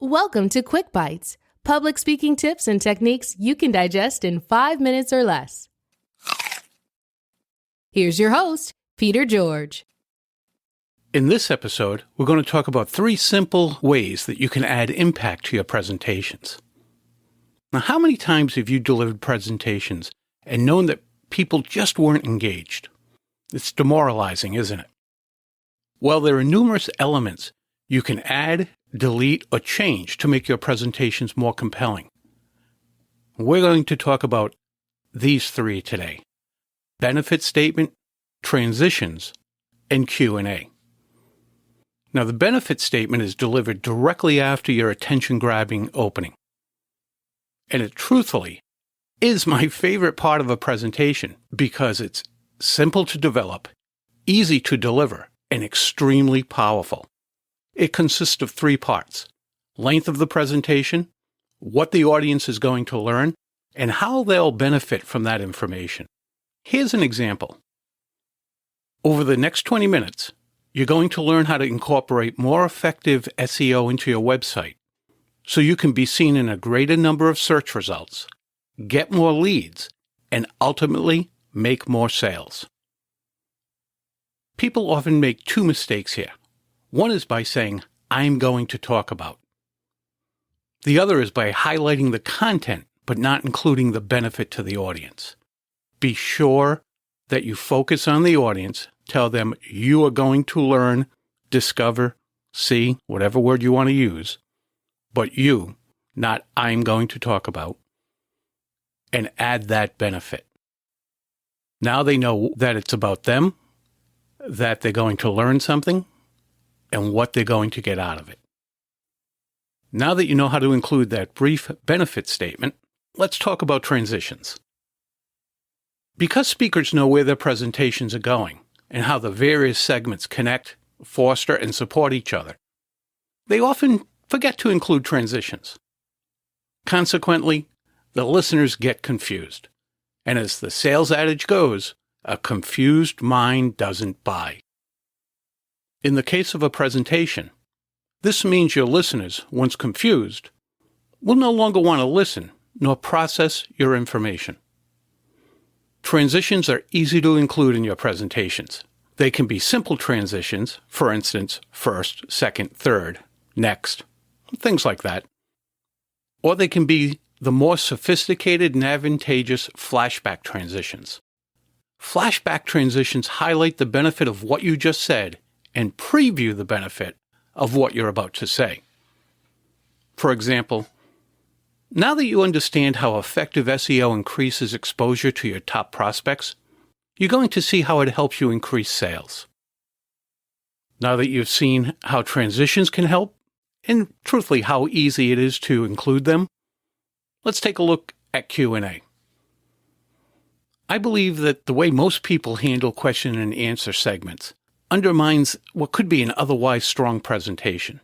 Welcome to QuickBites, public speaking tips and techniques you can digest in 5 minutes or less. Here's your host, Peter George. In this episode, we're going to talk about 3 simple ways that you can add impact to your presentations. Now, how many times have you delivered presentations and known that people just weren't engaged? It's demoralizing, isn't it? Well, there are numerous elements you can add, delete, or change to make your presentations more compelling. We're going to talk about these 3 today: benefit statement, transitions, and Q&A. Now, the benefit statement is delivered directly after your attention-grabbing opening. And it truthfully is my favorite part of a presentation because it's simple to develop, easy to deliver, and extremely powerful. It consists of 3 parts: length of the presentation, what the audience is going to learn, and how they'll benefit from that information. Here's an example. Over the next 20 minutes, you're going to learn how to incorporate more effective SEO into your website so you can be seen in a greater number of search results, get more leads, and ultimately make more sales. People often make 2 mistakes here. One is by saying, "I'm going to talk about." The other is by highlighting the content but not including the benefit to the audience. Be sure that you focus on the audience. Tell them you are going to learn, discover, see, whatever word you want to use, but you, not "I'm going to talk about," and add that benefit. Now they know that it's about them, that they're going to learn something, and what they're going to get out of it. Now that you know how to include that brief benefit statement, let's talk about transitions. Because speakers know where their presentations are going and how the various segments connect, foster, and support each other, they often forget to include transitions. Consequently, the listeners get confused. And as the sales adage goes, a confused mind doesn't buy. In the case of a presentation, this means your listeners, once confused, will no longer want to listen nor process your information. Transitions are easy to include in your presentations. They can be simple transitions, for instance, first, second, third, next, things like that. Or they can be the more sophisticated and advantageous flashback transitions. Flashback transitions highlight the benefit of what you just said and preview the benefit of what you're about to say. For example, now that you understand how effective SEO increases exposure to your top prospects, you're going to see how it helps you increase sales. Now that you've seen how transitions can help, and truthfully how easy it is to include them, let's take a look at Q&A. I believe that the way most people handle question and answer segments undermines what could be an otherwise strong presentation.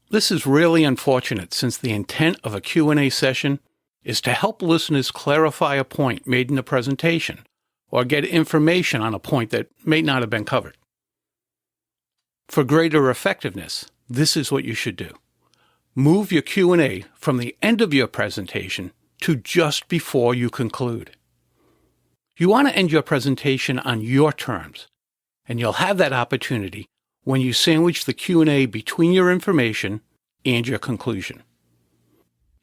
This is really unfortunate since the intent of a Q&A session is to help listeners clarify a point made in a presentation or get information on a point that may not have been covered. For greater effectiveness, this is what you should do. Move your Q&A from the end of your presentation to just before you conclude. You want to end your presentation on your terms, and you'll have that opportunity when you sandwich the Q&A between your information and your conclusion.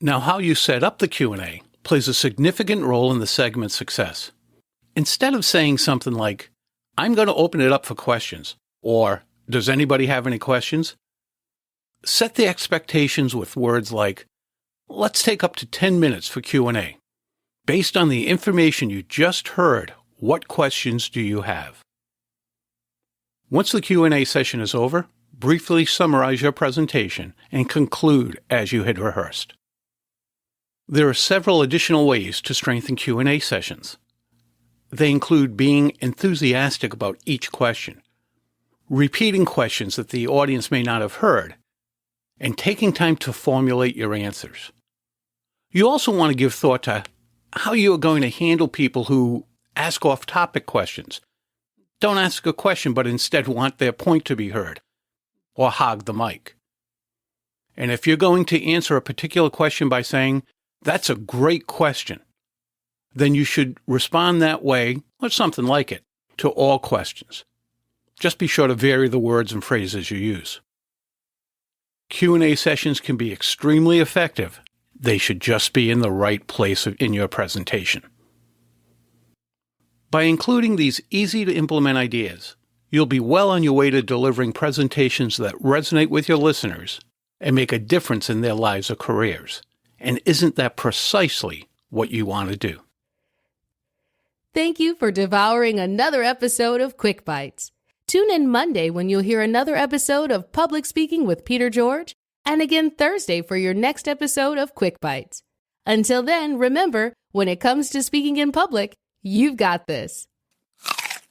Now, how you set up the Q&A plays a significant role in the segment's success. Instead of saying something like, "I'm going to open it up for questions," or "Does anybody have any questions?" set the expectations with words like, "Let's take up to 10 minutes for Q&A. Based on the information you just heard, what questions do you have?" Once the Q&A session is over, briefly summarize your presentation and conclude as you had rehearsed. There are several additional ways to strengthen Q&A sessions. They include being enthusiastic about each question, repeating questions that the audience may not have heard, and taking time to formulate your answers. You also want to give thought to how you are going to handle people who ask off-topic questions, don't ask a question but instead want their point to be heard, or hog the mic. And if you're going to answer a particular question by saying, "That's a great question," then you should respond that way, or something like it, to all questions. Just be sure to vary the words and phrases you use. Q&A sessions can be extremely effective. They should just be in the right place in your presentation. By including these easy-to-implement ideas, you'll be well on your way to delivering presentations that resonate with your listeners and make a difference in their lives or careers. And isn't that precisely what you want to do? Thank you for devouring another episode of Quick Bites. Tune in Monday when you'll hear another episode of Public Speaking with Peter George, and again Thursday for your next episode of Quick Bites. Until then, remember, when it comes to speaking in public, you've got this.